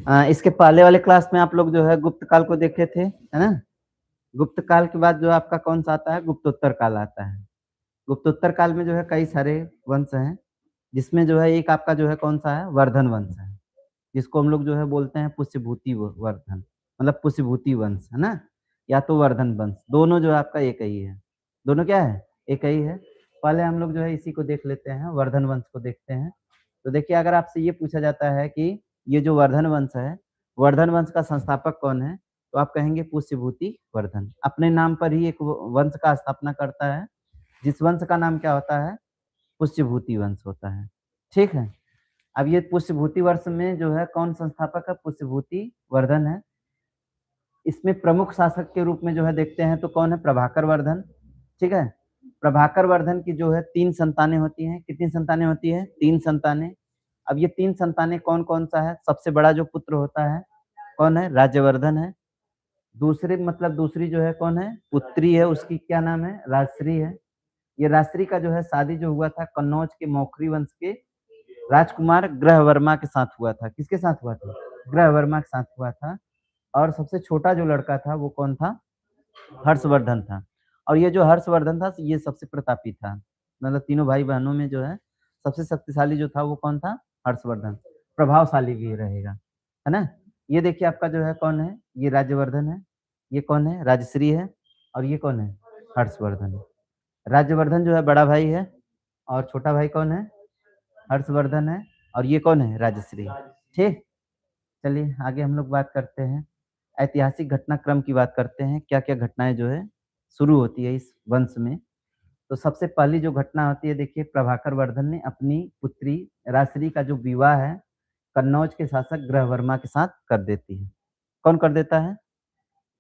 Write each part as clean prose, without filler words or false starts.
इसके पहले वाले क्लास में आप लोग जो है गुप्त काल को देखे थे, है ना? गुप्त काल के बाद जो आपका कौन-सा आता है? गुप्तोत्तर काल आता है। गुप्तोत्तर काल में जो है कई सारे वंश हैं, जिसमें जो है एक आपका जो है कौन-सा है? वर्धन वंश है, जिसको हम लोग जो है बोलते हैं पुष्यभूति व वर्धन, मतलब पुष्यभूति वंश, है ना? या तो वर्धन वंश, दोनों जो है आपका एक ही है। दोनों क्या है? एक ही है। पहले हम लोग जो है इसी को देख लेते हैं, वर्धन वंश को देखते हैं। तो देखिए अगर आपसे ये पूछा जाता है कि ये जो वर्धन वंश है, वर्धन वंश का संस्थापक कौन है? तो आप कहेंगे पुष्यभूति वर्धन। अपने नाम पर ही एक व वंश का स्थापना करता है, जिस वंश का नाम क्या होता है? पुष्यभूति वंश होता है। ठीक है? अब ये पुष्यभूति वंश में जो है कौन संस्थापक है? पुष्यभूति वर्धन है। इसमें प्रमुख शासक के रूप में जो है देखते हैं तो कौन है? प्रभाकर वर्धन, ठीक है? प्रभाकर वर्धन की जो है 3 संतानें होती हैं। कितनी संतानें होती हैं? 3 संतानें। अब ये 3 संतानें कौन-कौन सा है? सबसे बड़ा जो पुत्र होता है, कौन है? राज्यवर्धन है। दूसरे मतलब दूसरी जो है कौन है? पुत्री है, उसकी क्या नाम है? राजश्री है। ये राजश्री का जो है शादी जो हुआ था कन्नौज के मौखरी वंश के राजकुमार ग्रहवर्मा के साथ हुआ था। किसके साथ हुआ था? ग्रहवर्मा के साथ हुआ था। और सबसे छोटा जो लड़का था वो कौन था? हर्षवर्धन था। और ये जो हर्षवर्धन था ये सबसे प्रतापी था। मतलब तीनों भाई-बहनों में जो है सबसे शक्तिशाली जो था वो कौन था? हर्षवर्धन। प्रभावशाली भी रहेगा, है ना? ये देखिए आपका जो है कौन है? ये राज्यवर्धन है। ये कौन है? राजश्री है। और ये कौन है? हर्षवर्धन है। राज्यवर्धन जो है बड़ा भाई है और छोटा भाई कौन है? हर्षवर्धन है। और ये कौन है? राजश्री। ठीक? चलिए आगे हम लोग बात करते हैं। ऐतिहासिक घटनाक्रम की बात करते हैं, क्या-क्या घटनाएँ जो है शुरू होती है इस वंश में। तो सबसे पहली जो घटना होती है देखिए प्रभाकर वर्धन ने अपनी पुत्री राजश्री का जो विवाह है, कन्नौज के शासक ग्रहवर्मा के साथ कर देती है। कौन कर देता है?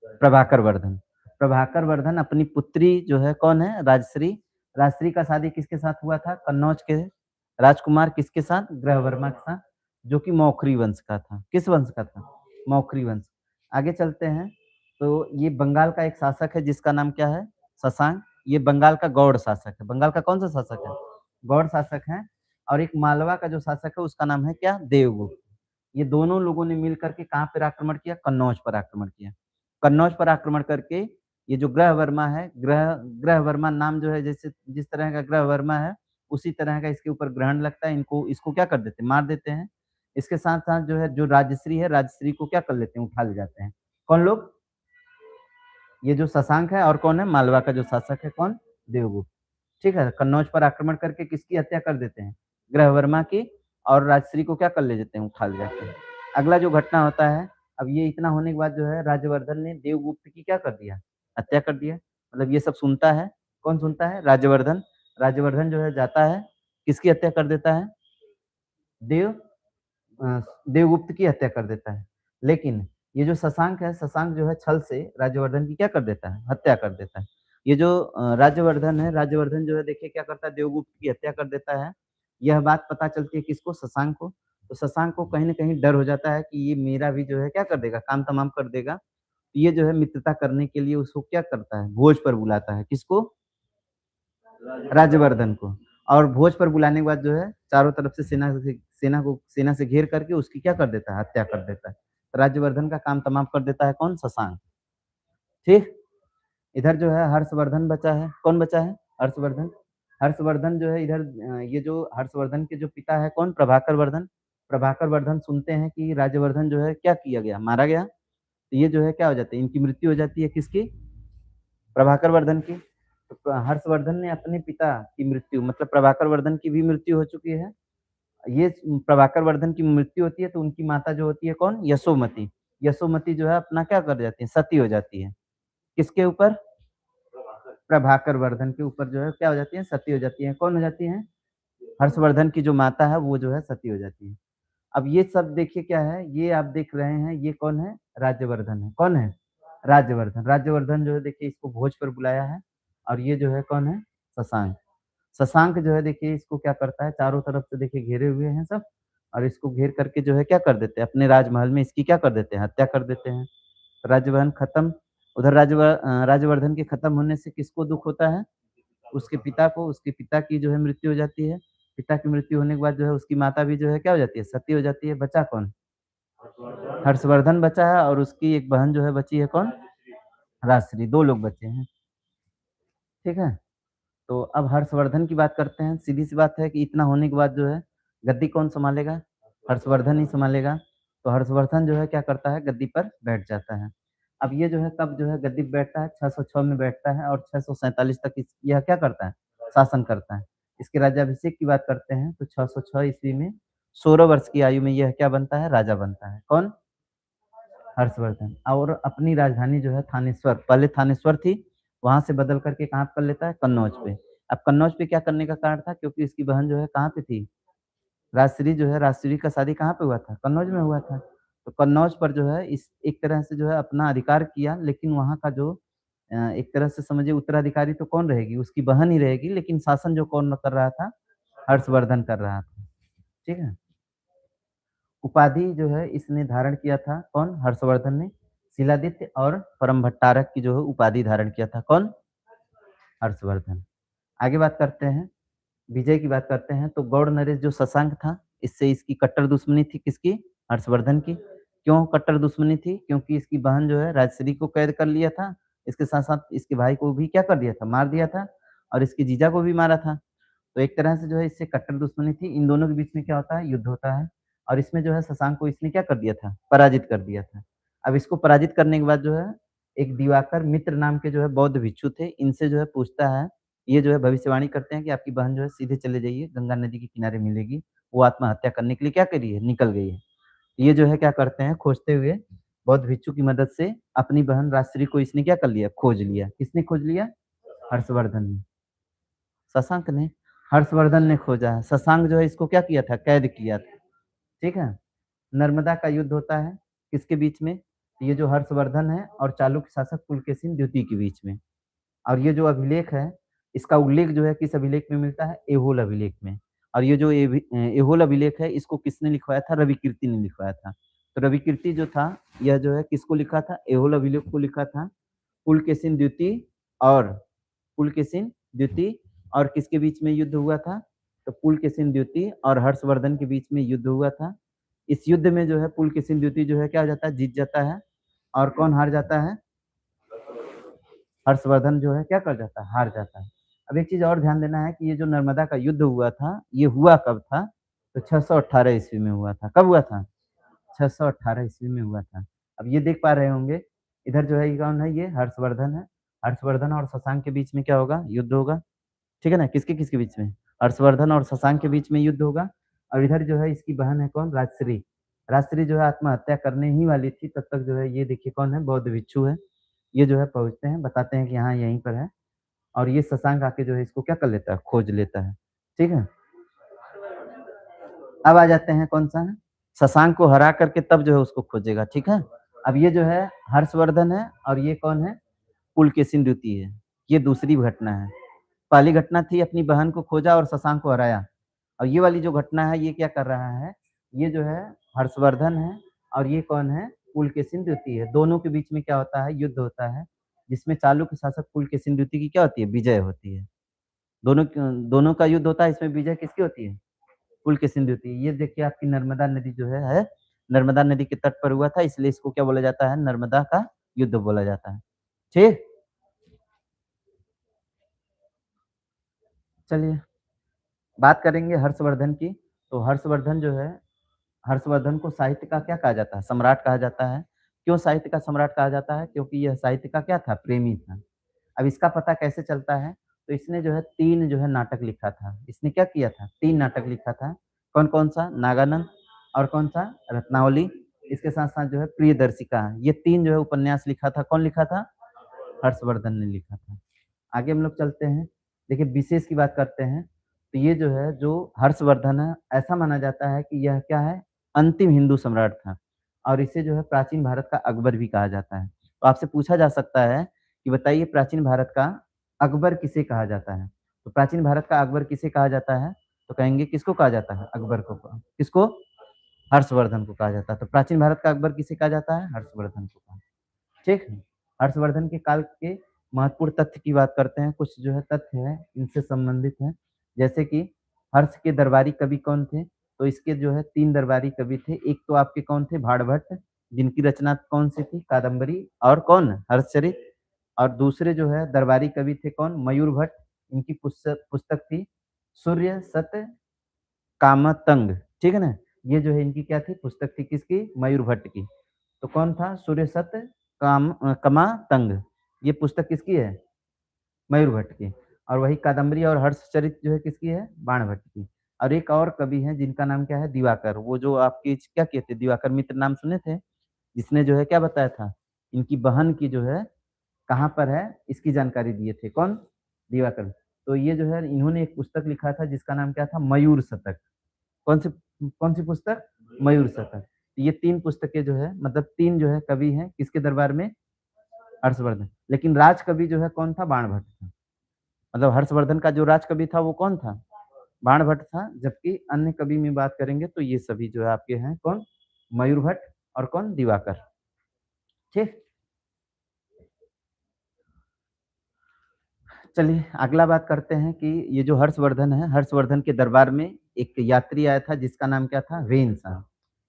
प्रभाकर वर्धन। प्रभाकर वर्धन अपनी पुत्री जो है कौन है? राजश्री। राजश्री का शादी किसके साथ हुआ था? कन्नौज के राजकुमार किसके साथ? ग्रहवर्मा के साथ, जो कि मौखरी वंश का था। किस वंश का था? मौखरी वंश। आगे चलते हैं, तो ये बंगाल का एक शासक है जिसका नाम क्या है? शशांक। ये बंगाल का गौड़ शासक है। बंगाल का कौन-सा शासक है? गौड़ शासक है। और एक मालवा का जो शासक है उसका नाम है क्या? देवगुप्त। ये दोनों लोगों ने मिल कर के कहाँ पर आक्रमण किया? कन्नौज पर आक्रमण किया। कन्नौज पर आक्रमण करके ये जो ग्रहवर्मा है, ग्रहवर्मा नाम जो है जैसे जिस तरह का ग्रहवर्मा है, उसी तरह का इसके ऊपर ग्रहण लगता है, इनको इसको क्या कर देते हैं? मार देते हैं। इसके साथ-साथ जो है जो राजश्री है, राजश्री को क्या कर लेते हैं? उठा ले जाते हैं। कौन लोग? ये जो शशांक है और कौन है? मालवा का जो शासक है कौन? देवगुप्त। ठीक है? कन्नौज पर आक्रमण करके किसकी हत्या कर देते हैं? ग्रहवर्मा की। और राजश्री को क्या कर ले जाते हैं? उठा ले जाते हैं। अगला जो घटना होता है, अब ये इतना होने के बाद जो है राज्यवर्धन ने देवगुप्त की क्या कर दिया? हत्या कर दिया। मतलब ये सब सुनता है, कौन सुनता है? राज्यवर्धन। राज्यवर्धन जो है जाता है, किसकी हत्या कर देता है? देव देवगुप्त की हत्या कर देता है। लेकिन ये जो शशांक है, शशांक जो है छल से राज्यवर्धन की क्या कर देता है? हत्या कर देता है। ये जो राज्यवर्धन है, राज्यवर्धन जो है देखिए क्या करता है? देवगुप्त की हत्या कर देता है। यह बात पता चलती है किसको? शशांक को। तो शशांक को कहीं न कहीं डर हो जाता है कि ये मेरा भी जो है क्या कर देगा? काम तमाम कर देगा। ये जो है मित्रता करने के लिए उसको क्या करता है? भोज पर बुलाता है। किसको? राज्यवर्धन को। और भोज पर बुलाने के बाद जो है चारों तरफ से सेना से घेर करके उसकी क्या कर देता है? हत्या कर देता है। राज्यवर्धन का काम तमाम कर देता है कौन? शशांक। ठीक? इधर जो है हर्षवर्धन बचा है। कौन बचा है? हर्षवर्धन। हर्षवर्धन जो है इधर ये जो हर्षवर्धन के जो पिता है कौन? प्रभाकर वर्धन। प्रभाकर वर्धन सुनते हैं कि राज्यवर्धन जो है क्या किया गया? मारा गया। तो ये जो है क्या हो जाती है? इनकी मृत्यु हो जाती है किसकी? प्रभाकर वर्धन की। तो हर्षवर्धन ने अपने पिता की मृत्यु मतलब प्रभाकर वर्धन की भी मृत्यु हो चुकी है। ये प्रभाकर वर्धन की मृत्यु होती है तो उनकी माता जो होती है कौन? यशोमती। यशोमती जो है अपना क्या कर जाती है? सती हो जाती है। किसके ऊपर? प्रभाकर वर्धन के ऊपर जो है क्या हो जाती है? सती हो जाती है। कौन हो जाती हैं? हर्षवर्धन की जो माता है वो जो है सती हो जाती है। अब ये सब देखिए क्या है? ये आप देख रहे हैं ये कौन है? राज्यवर्धन है। कौन है? राज्यवर्धन। राज्यवर्धन जो है देखिए इसको भोज पर बुलाया है और ये जो है कौन है? शशांक। शशांक जो है देखिए इसको क्या करता है? चारों तरफ से देखिए घेरे हुए हैं सब और इसको घेर करके जो है क्या कर देते हैं? अपने राजमहल में इसकी क्या कर देते हैं? हत्या कर देते हैं। राज्यवर्धन खत्म। उधर राज्यवर्धन के खत्म होने से किसको दुःख होता है? उसके पिता को। उसके पिता की जो है मृत्यु हो जाती है। पिता की मृत्यु होने के बाद जो है उसकी माता भी जो है क्या हो जाती है? सती हो जाती है। बचा कौन? हर्षवर्धन बचा है और उसकी एक बहन जो है बची है कौन? राजश्री, 2 लोग बचे हैं, ठीक है? तो अब हर्षवर्धन की बात करते हैं, सीधी-सी बात है कि इतना होने के बाद जो है, गद्दी कौन सँभालेगा? हर्षवर्धन ही सँभालेगा। तो हर्षवर्धन जो है क्या करता है, गद्दी पर बैठ जाता है। अब ये जो है कब जो है गद्दी पे बैठता है, 606 में बैठता है और 647 तक यह क्या करता है, शासन करता है। इसके राज्याभिषेक की बात करते हैं तो 606 ईस्वी में 16 वर्ष की आयु में यह क्या बनता है, राजा बनता है। कौन? हर्षवर्धन। और अपनी राजधानी जो है थानेश्वर, पहले थानेश्वर थी, वहाँ से बदल करके कहाँ पे कर लेता है, कन्नौज पे। अब कन्नौज पे क्या करने का कारण था, क्योंकि इसकी बहन जो है कहाँ पे थी, राजश्री जो है, राजश्री का शादी कहाँ पे हुआ था, कन्नौज में हुआ था। तो कन्नौज पर जो है इस एक तरह से जो है अपना अधिकार किया, लेकिन वहाँ का जो एक तरह से समझिए उत्तराधिकारी तो कौन रहेगी, उसकी बहन ही रहेगी, लेकिन शासन जो कौन कर रहा था, हर्षवर्धन कर रहा था। ठीक है? उपाधि जो है इसने धारण किया था, कौन? हर्षवर्धन ने। शिलादित्य और परमभट्टारक की जो है उपाधि धारण किया था, कौन? हर्षवर्धन। आगे बात करते हैं, विजय की बात करते हैं, तो गौड़ नरेश जो शशांक था, इससे इसकी कट्टर दुश्मनी थी, किसकी? हर्षवर्धन की। क्यों कट्टर दुश्मनी थी? क्योंकि इसकी बहन जो है राजश्री को कैद कर लिया था, इसके साथ-साथ इसके भाई को भी क्या कर दिया था? मार दिया था और इसके जीजा को भी मारा था। तो एक तरह से जो है इससे कट्टर दुश्मनी थी। इन दोनों के बीच में क्या होता है? युद्ध होता है और इसमें जो है शशांक को इसने क्या कर दिया था? पराजित कर दिया था। अब इसको पराजित करने के बाद जो है एक दिवाकर मित्र नाम के जो है बौद्ध भिक्षु थे, इनसे जो है पूछता है, ये जो है भविष्यवाणी करते हैं कि आपकी बहन जो है सीधे चले जाइए, गंगा नदी के किनारे मिलेगी। वो आत्महत्या करने के लिए क्या करी है? निकल गई है। ये जो है क्या करते हैं, खोजते हुए बौद्ध भिक्षु की मदद से अपनी बहन राजश्री को इसने क्या कर लिया? खोज लिया। किसने खोज लिया? हर्षवर्धन ने। शशांक ने, हर्षवर्धन ने खोजा है। शशांक जो है इसको क्या किया था? कैद किया था। ठीक है? नर्मदा का युद्ध होता है किसके बीच में? ये जो हर्षवर्धन है और चालुक्य शासक पुलकेशिन द्वितीय के बीच में। और ये जो अभिलेख है, इसका उल्लेख जो है किस अभिलेख में मिलता है? ऐहोल अभिलेख में। और ये जो ऐहोल अभिलेख है, इसको किसने लिखवाया था? रविकीर्ति ने लिखवाया था। तो रविकीर्ति जो था, यह जो है किसको लिखा था? ऐहोल अभिलेख को लिखा था पुलकेशिन द्वितीय और पुलकेशिन द्वितीय और किसके बीच में युद्ध हुआ था? तो पुलकेशिन द्वितीय और हर्षवर्धन के बीच में युद्ध हुआ था। इस युद्ध में जो है पुलकेशिन द्वितीय जो है क्या हो जाता है? जीत जाता है और कौन हार जाता है? हर्षवर्धन जो है क्या कर जाता है? हार जाता है। अब एक चीज़ और ध्यान देना है कि ये जो नर्मदा का युद्ध हुआ था, ये हुआ कब था? तो 618 ईस्वी में हुआ था। कब हुआ था? 618 ईस्वी में हुआ था। अब ये देख पा रहे होंगे, इधर जो है ये कौन है? ये हर्षवर्धन है। हर्षवर्धन और शशांक के बीच में क्या होगा? युद्ध होगा। ठीक है ना? किसके-किसके बीच में? हर्षवर्धन और शशांक के बीच में युद्ध होगा और इधर जो है इसकी बहन है कौन? राजश्री। राजश्री जो है आत्महत्या करने ही वाली थी, तब तक जो है ये देखिए कौन है? बौद्ध भिक्षु है। ये जो है पहुँचते हैं, बताते हैं कि हाँ, यहीं पर है और ये शशांक आके जो है इसको क्या कर लेता है? खोज लेता है। ठीक है? अब आ जाते हैं कौन-सा? शशांक को हरा करके तब जो है उसको खोजेगा, ठीक है? अब ये जो है हर्षवर्धन है और ये कौन है? पुलकेशिन द्वितीय है। ये दूसरी घटना है। पहली घटना थी अपनी बहन को खोजा और शशांक को हराया और ये वाली जो घटना है ये क्या कर रहा है? ये जो है हर्षवर्धन है और ये कौन है? पुलकेशिन द्वितीय है। दोनों के बीच में क्या होता है? युद्ध होता है, जिसमें चालुक्य शासक पुलकेशिन द्वितीय की क्या होती है? विजय होती है। दोनों का युद्ध होता है, इसमें विजय किसकी होती है? पुलकेशिन द्वितीय। ये देखिए आपकी नर्मदा नदी जो है, नर्मदा नदी के तट पर हुआ था, इसलिए इसको क्या बोला जाता है? नर्मदा का युद्ध बोला जाता है। ठीक? चलिए, बात करेंगे हर्षवर्धन की। तो हर्षवर्धन जो है, हर्षवर्धन को साहित्य का क्या कहा जाता है? सम्राट कहा जाता है। क्यों साहित्य का सम्राट कहा जाता है? क्योंकि यह साहित्य का क्या था? प्रेमी था। अब इसका पता कैसे चलता है? तो इसने जो है 3 जो है नाटक लिखा था। इसने क्या किया था? 3 नाटक लिखा था। कौन-कौन सा? नागानंद और कौन-सा? रत्नावली। इसके साथ-साथ जो है प्रियदर्शिका। ये 3 जो है उपन्यास लिखा था। कौन लिखा था? हर्षवर्धन ने लिखा था। आगे हम लोग चलते हैं। देखिए विशेष की बात करते हैं, तो ये जो है जो हर्षवर्धन है, ऐसा माना जाता है कि यह क्या है? अंतिम हिंदू सम्राट था और इसे जो है प्राचीन भारत का अकबर भी कहा जाता है। तो आपसे पूछा जा सकता है कि बताइए प्राचीन भारत का अकबर किसे कहा जाता है? तो प्राचीन भारत का अकबर किसे कहा जाता है? तो कहेंगे किसको कहा जाता है? अकबर को। किसको? हर्षवर्धन को कहा जाता है। तो प्राचीन भारत का अकबर किसे कहा जाता है? हर्षवर्धन को कहा, ठीक है? हर्षवर्धन के काल के महत्वपूर्ण तथ्य की बात करते हैं। कुछ जो है तथ्य हैं, इनसे संबंधित हैं। जैसे कि हर्ष के दरबारी कवि कौन थे? तो इसके जो है 3 दरबारी कवि थे। एक तो आपके कौन थे? भाड़भट्ट, जिनकी रचना कौन-सी थी? कादम्बरी और कौन? हर्षचरित। और दूसरे जो है दरबारी कवि थे कौन? मयूर भट्ट, इनकी पुस्तक पुस्तक थी सूर्य सत कामतंग, ठीक है ना? ये जो है इनकी क्या थी? पुस्तक थी किसकी? मयूर भट्ट की। तो कौन था? सूर्य सत कमातंग, ये पुस्तक किसकी है? मयूर भट्ट की। और वही कादम्बरी और हर्षचरित जो है किसकी है? बाण भट्ट की। और एक और कवि हैं जिनका नाम क्या है? दिवाकर। वो जो आपकी क्या कहते हैं? दिवाकर मित्र नाम सुने थे? जिसने जो है क्या बताया था? इनकी बहन की जो है कहाँ पर है? इसकी जानकारी दिए थे। कौन? दिवाकर। तो ये जो है इन्होंने एक पुस्तक लिखा था जिसका नाम क्या था? मयूर शतक। कौन-सी कौन-सी पुस्तक? मयूर शतक। ये 3 पुस्तकें जो है मतलब 3 जो है कवि हैं किसके दरबार में? हर्षवर्धन। लेकिन राजकवि जो है कौन था? बाणभट्ट था। मतलब हर्षवर्धन का जो राजकवि था वो कौन था? बाणभट्ट था। जबकि अन्य कवि में बात करेंगे तो ये सभी जो है आपके हैं कौन? मयूर भट्ट और कौन? दिवाकर। ठीक? चलिए अगला बात करते हैं कि ये जो हर्षवर्धन है, हर्षवर्धन के दरबार में एक यात्री आया था जिसका नाम क्या था? वेन-सांग।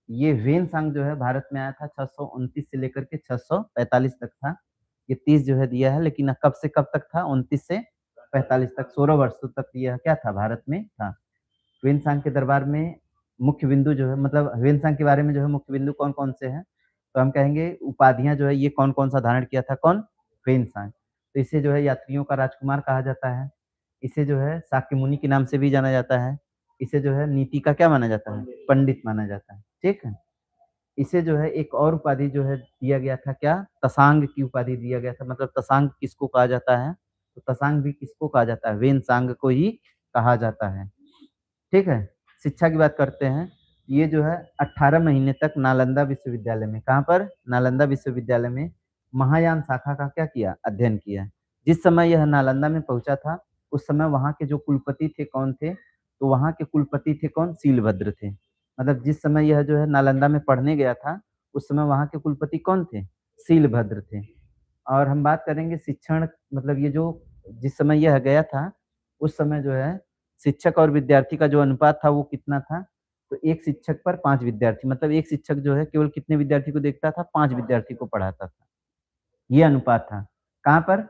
ये वेन-सांग जो है भारत में आया था 629 से लेकर के 645 तक था। ये 30 जो है दिया है, लेकिन कब से कब तक था? 29 से 45 तक, 16 वर्षों तक यह क्या था? भारत में था। ह्वेन-सांग के दरबार में मुख्य बिंदु जो है मतलब ह्वेन-सांग के बारे में जो है मुख्य बिंदु कौन-कौन से हैं? तो हम कहेंगे उपाधियाँ जो है ये कौन-कौन सा धारण किया था? कौन? ह्वेन-सांग। तो इसे जो है यात्रियों का राजकुमार कहा जाता है। इसे जो है शाक्य मुनि के नाम से भी जाना जाता है। इसे जो है नीति का क्या माना जाता है? पंडित माना जाता है। ठीक है? इसे जो है एक और उपाधि जो है दिया गया था क्या? तसांग की उपाधि दिया गया था। मतलब तसांग किसको कहा जाता है? तो तसांग भी किसको कहा जाता है? वेन-सांग को ही कहा जाता है। ठीक है? शिक्षा की बात करते हैं। ये जो है 18 महीने तक नालंदा विश्वविद्यालय में कहाँ पर? नालंदा विश्वविद्यालय में महायान शाखा का क्या किया? अध्ययन किया। जिस समय यह नालंदा में पहुँचा था, उस समय वहाँ के जो कुलपति थे कौन थे? तो वहाँ के कुलपति थे कौन? शीलभद्र थे। मतलब जिस समय यह जो है नालंदा में पढ़ने गया था, उस समय वहाँ के कुलपति कौन थे? शीलभद्र थे। और हम बात करेंगे शिक्षण मतलब ये जो जिस समय यह गया था, उस समय जो है शिक्षक और विद्यार्थी का जो अनुपात था वो कितना था? तो 1 शिक्षक पर 5 विद्यार्थी मतलब 1 शिक्षक जो है केवल कितने विद्यार्थी को देखता था? 5 विद्यार्थी को पढ़ाता था। ये अनुपात था। कहाँ पर?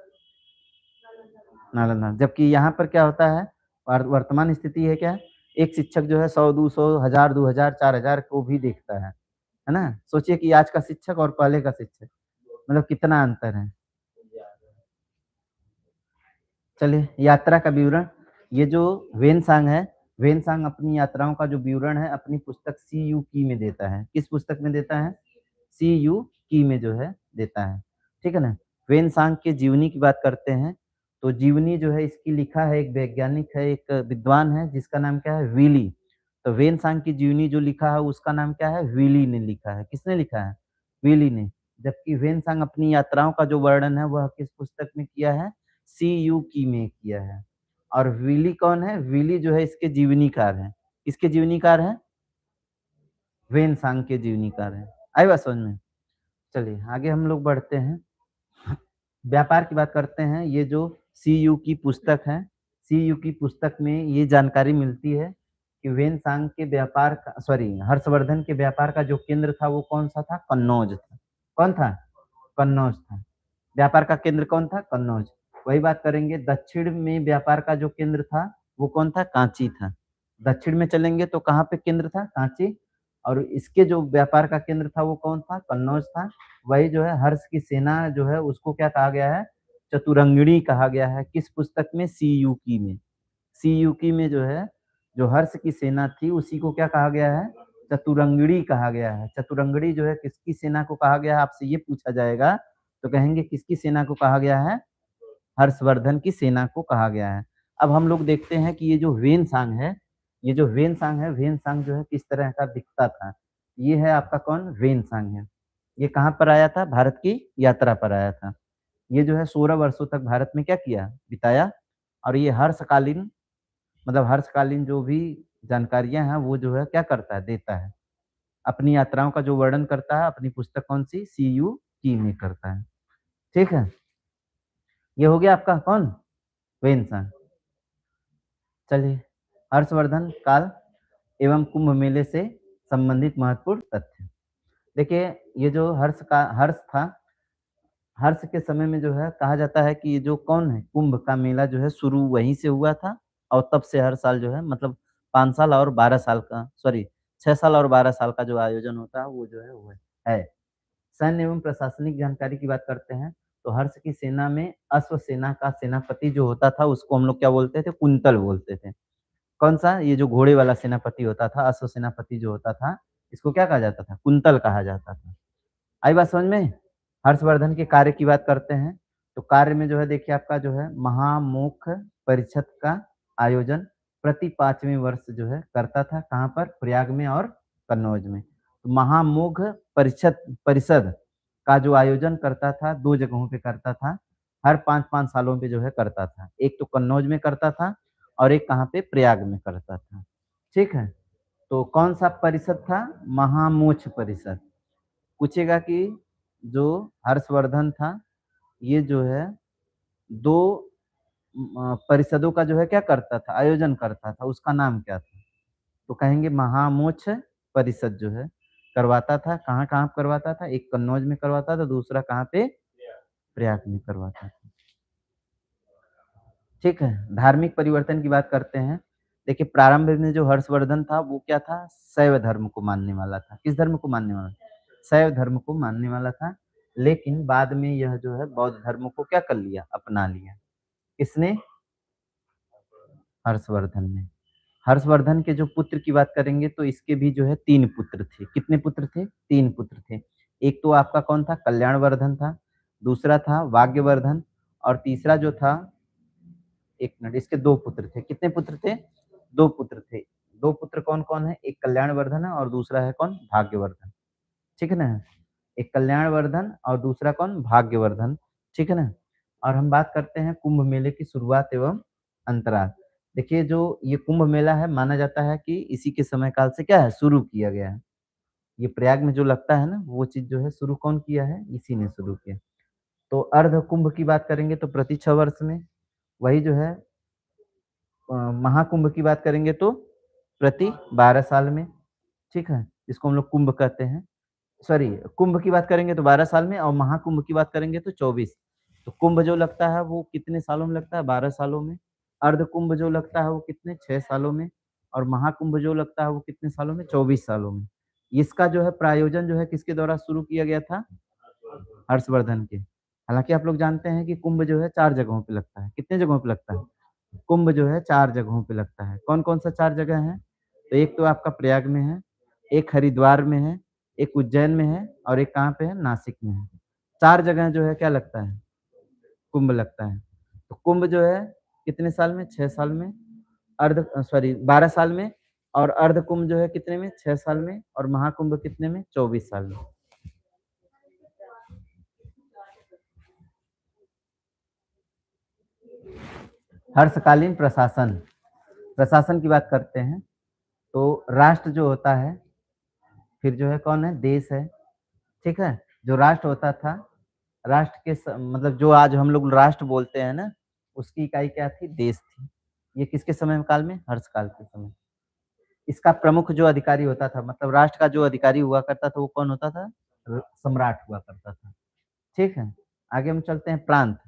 नालंदा। जबकि यहाँ पर क्या होता है? वर्तमान स्थिति है क्या? एक शिक्षक जो है 100, 200, 1000, 2000, 4000 को भी देखता है ना? सोचिए कि आज का शिक्षक और पहले का शिक्षक मतलब कितना अंतर है। चलिए यात्रा का विवरण, ये जो वेन-सांग है, वेन-सांग अपनी यात्राओं का जो विवरण है अपनी पुस्तक सी यू की में देता है। किस पुस्तक में देता है? सी यू की में जो है देता है। ठीक है ना? वेन-सांग के जीवनी की बात करते हैं, तो जीवनी जो है इसकी लिखा है एक वैज्ञानिक है, एक विद्वान है जिसका नाम क्या है? व्हीली। तो वेन-सांग की जीवनी जो लिखा है उसका नाम क्या है? व्हीली ने लिखा है। किसने लिखा है? व्हीली ने। जबकि वेन-सांग अपनी यात्राओं का जो वर्णन है वह किस पुस्तक में किया है? सी यू की में किया है। और व्हीली कौन है? व्हीली जो है इसके जीवनीकार हैं। किसके जीवनीकार हैं? वेन-सांग के जीवनीकार हैं। आई बात समझ में? चलिए आगे हम लोग बढ़ते हैं। व्यापार की बात करते हैं। ये जो सीयू की पुस्तक है, सीयू की पुस्तक में ये जानकारी मिलती है कि वेन-सांग के व्यापार का हर्षवर्धन के व्यापार का जो केंद्र था वो कौन-सा था? कन्नौज था। कौन था? कन्नौज था। व्यापार का केंद्र कौन था? कन्नौज। वही बात करेंगे दक्षिण में व्यापार का जो केंद्र था वो कौन था? कांची था। दक्षिण में चलेंगे तो कहाँ पे केंद्र था? कांची। और इसके जो व्यापार का केंद्र था वो कौन था? कन्नौज था। वही जो है हर्ष की सेना जो है उसको क्या कहा गया है? चतुरंगिणी कहा गया है। किस पुस्तक में? सीयूकी में। सीयूकी में जो है जो हर्ष की सेना थी उसी को क्या कहा गया है? चतुरंगिणी कहा गया है। चतुरंगिणी जो है किसकी सेना को कहा गया है? आपसे ये पूछा जाएगा तो कहेंगे किसकी सेना को कहा गया है? हर्षवर्धन की सेना को कहा गया है। अब हम लोग देखते हैं कि ये जो वेन-सांग है, ये जो वेन-सांग है, वेन-सांग जो है किस तरह का दिखता था। ये है आपका कौन? वेन-सांग है। ये कहाँ पर आया था? भारत की यात्रा पर आया था। ये जो है 16 वर्षों तक भारत में क्या किया? बिताया। और ये हर्षकालीन मतलब हर्षकालीन जो भी जानकारियाँ हैं वो जो है क्या करता है? देता है। अपनी यात्राओं का जो वर्णन करता है अपनी पुस्तक कौन-सी? सी यू की में करता है। ठीक है? ये हो गया आपका कौन? वेन-सांग। चलिए, हर्षवर्धन काल एवं कुंभ मेले से संबंधित महत्वपूर्ण तथ्य। देखिए, ये जो हर्ष था, हर्ष के समय में जो है कहा जाता है कि ये जो कौन है, कुंभ का मेला जो है शुरू वहीं से हुआ था और तब से हर साल जो है मतलब 5 साल और 12 साल का, सॉरी, 6 साल और 12 साल का जो आयोजन होता है वो जो है वो है। सैन्य एवं प्रशासनिक जानकारी की बात करते हैं, तो हर्ष की सेना में अश्व सेना का सेनापति जो होता था उसको हम लोग क्या बोलते थे? कुंतल बोलते थे। कौन-सा? ये जो घोड़े वाला सेनापति होता था, अश्व सेनापति जो होता था, इसको क्या कहा जाता था? कुंतल कहा जाता था। आई बात समझ में? हर्षवर्धन के कार्य की बात करते हैं, तो कार्य में जो है देखिए आपका जो है महामोक्ष परिषद का आयोजन प्रति 5वें वर्ष जो है करता था, कहाँ पर? प्रयाग में और कन्नौज में। तो महामोघ परिषद का जो आयोजन करता था, 2 जगहों पे करता था, हर 5-5 सालों पे जो है करता था। एक तो कन्नौज में करता था और एक कहाँ पे? प्रयाग में करता था। ठीक है? तो कौन-सा परिषद था? महामोक्ष परिषद। पूछेगा कि जो हर्षवर्धन था, ये जो है 2 परिषदों का जो है क्या करता था? आयोजन करता था, उसका नाम क्या था? तो कहेंगे महामोक्ष परिषद जो है करवाता था। कहाँ-कहाँ करवाता था? एक कन्नौज में करवाता था, दूसरा कहाँ पे? प्रयाग में करवाता था। ठीक है? धार्मिक परिवर्तन की बात करते हैं। देखिए, प्रारंभ में जो हर्षवर्धन था वो क्या था? शैव धर्म को मानने वाला था। किस धर्म को मानने वाला? शैव धर्म को मानने वाला था, लेकिन बाद में यह जो है बौद्ध धर्म को क्या कर लिया? अपना लिया। किसने? हर्षवर्धन ने। हर्षवर्धन के जो पुत्र की बात करेंगे तो इसके भी जो है 3 पुत्र थे। कितने पुत्र थे? 3 पुत्र थे। एक तो आपका कौन था? कल्याणवर्धन था, दूसरा था वाग्यवर्धन और तीसरा जो था, 1 मिनट, इसके 2 पुत्र थे। कितने पुत्र थे? 2 पुत्र थे। 2 पुत्र कौन-कौन है? एक कल्याणवर्धन है और दूसरा है कौन? भाग्यवर्धन। ठीक है ना? एक कल्याणवर्धन और दूसरा कौन? भाग्यवर्धन। ठीक है ना? और हम बात करते हैं कुंभ मेले की शुरुआत एवं अंतराल। देखिए, जो ये कुंभ मेला है माना जाता है कि इसी के समय काल से क्या है? शुरू किया गया है। ये प्रयाग में जो लगता है ना, वो चीज़ जो है शुरू कौन किया है? इसी ने शुरू किया। तो अर्ध कुंभ की बात करेंगे तो प्रति 6 वर्ष में, वही जो है महाकुंभ की बात करेंगे तो प्रति 12 साल में, ठीक है? जिसको हम लोग कुंभ कहते हैं। सॉरी, कुंभ की बात करेंगे तो 12 साल में और महाकुंभ की बात करेंगे तो 24। तो कुंभ जो लगता है वो कितने सालों में लगता है? 12 सालों में। अर्ध कुंभ जो लगता है वो कितने? 6 सालों में और महाकुंभ जो लगता है वो कितने सालों में? 24 सालों में। इसका जो है प्रायोजन जो है किसके द्वारा शुरू किया गया था? हर्षवर्धन के। हालाँकि आप लोग जानते हैं कि कुंभ जो है 4 जगहों पे लगता है। कितने जगहों पे लगता है? कुंभ जो है 4 जगहों पे लगता है। कौन-कौन सा 4 जगह है? तो एक तो आपका प्रयाग में है, एक हरिद्वार में है, एक उज्जैन में है और एक कहाँ पे है? नासिक में है। 4 जगह जो है क्या लगता है? कुंभ लगता है। तो कुंभ जो है कितने साल में? 6 साल में, 12 साल में और अर्ध कुंभ जो है कितने में? 6 साल में और महाकुंभ कितने में? 24 साल में। हर्षकालीन प्रशासन, प्रशासन की बात करते हैं, तो राष्ट्र जो होता है, फिर जो है कौन है? देश है, ठीक है? जो राष्ट्र होता था, राष्ट्र के मतलब जो आज हम लोग राष्ट्र बोलते हैं ना, उसकी इकाई क्या थी? देश थी। ये किसके समय काल में? हर्षकाल के समय। इसका प्रमुख जो अधिकारी होता था, मतलब राष्ट्र का जो अधिकारी हुआ करता था वो कौन होता था? सम्राट हुआ करता था। ठीक है? आगे हम चलते हैं प्रांत।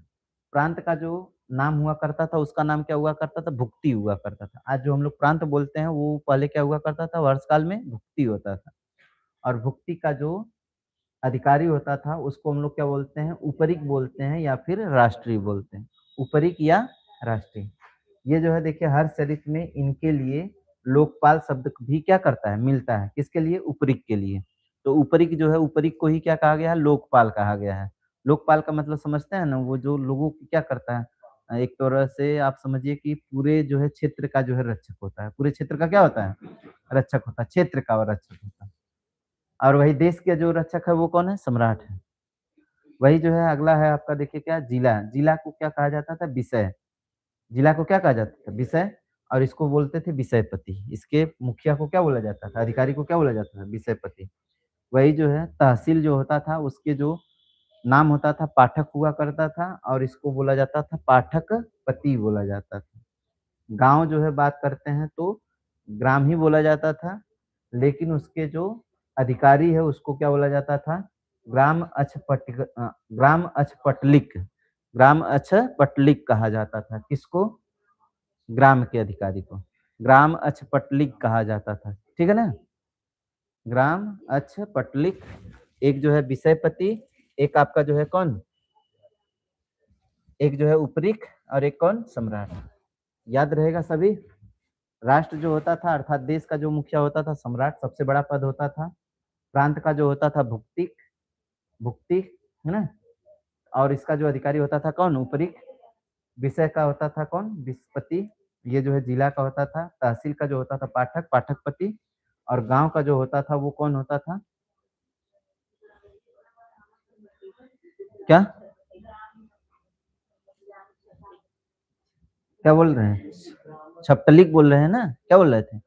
प्रांत का जो नाम हुआ करता था उसका नाम क्या हुआ करता था? भुक्ति हुआ करता था। आज जो हम लोग प्रांत बोलते हैं वो पहले क्या हुआ करता था? वर्षकाल में भुक्ति होता था। और भुक्ति का जो अधिकारी होता था उसको हम लोग क्या बोलते हैं? उपरिक बोलते हैं या फिर राष्ट्रीय बोलते हैं। उपरिक या राष्ट्रीय। ये जो है देखिए हर चरित्र में इनके लिए लोकपाल शब्द भी क्या करता है? मिलता है। किसके लिए? उपरिक के लिए। तो उपरिक जो है, उपरिक को ही क्या कहा गया है? लोकपाल कहा गया है। लोकपाल का मतलब समझते हैं ना? वो जो लोगों की क्या करता है? एक तरह से आप समझिए कि पूरे जो है क्षेत्र का जो है रक्षक होता है। पूरे क्षेत्र का क्या होता है? रक्षक होता है। क्षेत्र का रक्षक होता है। और वही देश के जो रक्षक है वो कौन है? सम्राट है। वही जो है अगला है आपका, देखिए क्या? जिला। जिला को क्या कहा जाता था? विषय। जिला को क्या कहा जाता था? विषय। और इसको बोलते थे विषयपति। इसके मुखिया को क्या बोला जाता था? अधिकारी को क्या बोला जाता था? विषयपति। वही जो है तहसील जो होता था उसके जो नाम होता था पाठक हुआ करता था और इसको बोला जाता था पाठक पति बोला जाता था। गाँव जो है बात करते हैं तो ग्राम ही बोला जाता था, लेकिन उसके जो अधिकारी है उसको क्या बोला जाता था? ग्राम अछपटलिक, ग्राम अछपटलिक कहा जाता था। किसको? ग्राम के अधिकारी को ग्राम अछपटलिक कहा जाता था। ठीक है ना? ग्राम अछपटलिक, एक जो है विषयपति, एक आपका जो है कौन? एक जो है उपरीक और एक कौन? सम्राट। याद रहेगा सभी? राष्ट्र जो होता था अर्थात देश का जो मुखिया होता था सम्राट, सबसे बड़ा पद होता था। प्रांत का जो होता था भुक्तिक, भुक्ति, है ना? और इसका जो अधिकारी होता था कौन? उपरीक। विषय का होता था कौन? विस्पति। ये जो है जिला का होता था। तहसील का जो होता था पाठक, पाठकपति। और गांव का जो होता था वो कौन होता था? क्या क्या बोल रहे हैं? छपटलिक बोल रहे हैं ना? क्या बोल रहे थे?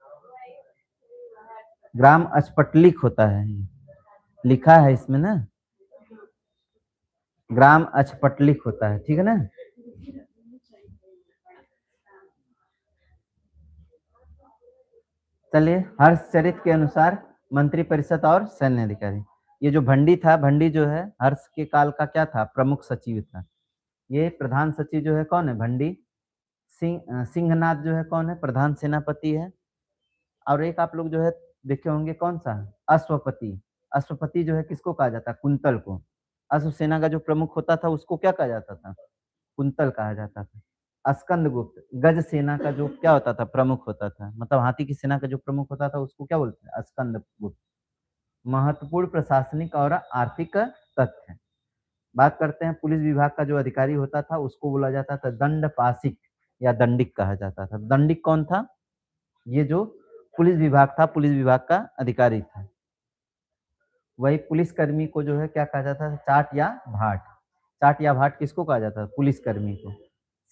ग्राम अचपटलिक होता है, लिखा है इसमें ना, ग्राम अचपटलिक होता है। ठीक है ना? चलिए, हर्षचरित के अनुसार मंत्री परिषद और सैन्य अधिकारी। ये जो भंडी था, भंडी जो है हर्ष के काल का क्या था? प्रमुख सचिव था। ये प्रधान सचिव जो है कौन है? भंडी। सिंहनाथ जो है कौन है? प्रधान सेनापति है। और एक आप लोग जो है देखे होंगे कौन सा? अश्वपति। अश्वपति जो है किसको कहा जाता है? कुंतल को। अश्व सेना का जो प्रमुख होता था उसको क्या कहा जाता था? कुंतल कहा जाता था। स्कंदगुप्त गज सेना का जो क्या होता था? प्रमुख होता था, मतलब हाथी की सेना का जो प्रमुख होता था उसको क्या बोलते हैं? स्कंदगुप्त। महत्वपूर्ण प्रशासनिक और आर्थिक तथ्य। बात करते हैं पुलिस विभाग का जो अधिकारी होता था उसको बोला जाता था दंडपासिक या दंडिक कहा जाता था। दंडिक कौन था? ये जो पुलिस विभाग था, पुलिस विभाग का अधिकारी था। वही पुलिसकर्मी को जो है क्या कहा जाता था? चाट या भाट। चाट या भाट किसको कहा जाता था? पुलिसकर्मी को।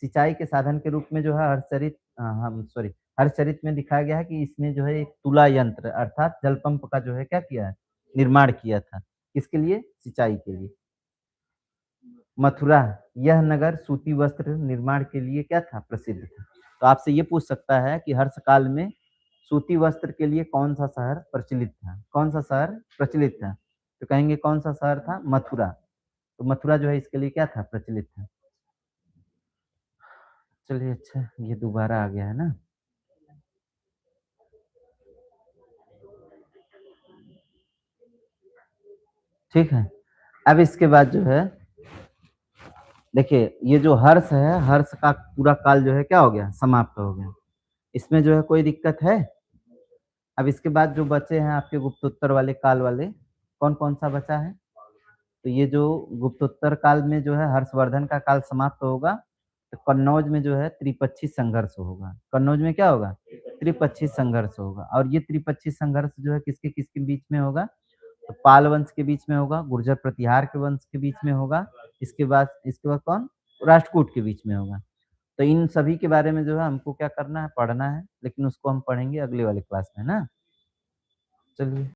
सिंचाई के साधन के रूप में जो है हर्षचरित हम सॉरी हर्षचरित में दिखाया गया है कि इसने जो है एक तुला यंत्र अर्थात जल पंप का जो है क्या किया है? निर्माण किया था। किसके लिए? सिंचाई के लिए। मथुरा, यह नगर सूती वस्त्र निर्माण के लिए क्या था? प्रसिद्ध था। तो आपसे ये पूछ सकता है कि हर्ष काल में सूती वस्त्र के लिए कौन सा शहर प्रचलित था? कौन सा शहर प्रचलित था? तो कहेंगे कौन सा शहर था? मथुरा। तो मथुरा जो है इसके लिए क्या था? प्रचलित था। चलिए, अच्छा ये दोबारा आ गया है ना। ठीक है, अब इसके बाद जो है देखिए, ये जो हर्ष है, हर्ष का पूरा काल जो है क्या हो गया? समाप्त हो गया। इसमें जो है कोई दिक्कत है? अब इसके बाद जो बचे हैं आपके गुप्तोत्तर वाले काल वाले, कौन कौन सा बचा है? तो ये जो गुप्तोत्तर काल में जो है हर्षवर्धन का काल समाप्त होगा, तो कन्नौज में जो है त्रिपक्षी संघर्ष होगा। कन्नौज में क्या होगा? त्रिपक्षी संघर्ष होगा। और ये त्रिपक्षी संघर्ष जो है किसके किसके बीच में होगा? तो पाल वंश के बीच में होगा, गुर्जर प्रतिहार के वंश के बीच में होगा, इसके बाद कौन? राष्ट्रकूट के बीच में होगा। तो इन सभी के बारे में जो है हमको क्या करना है? पढ़ना है, लेकिन उसको हम पढ़ेंगे अगले वाले क्लास में ना। चलिए।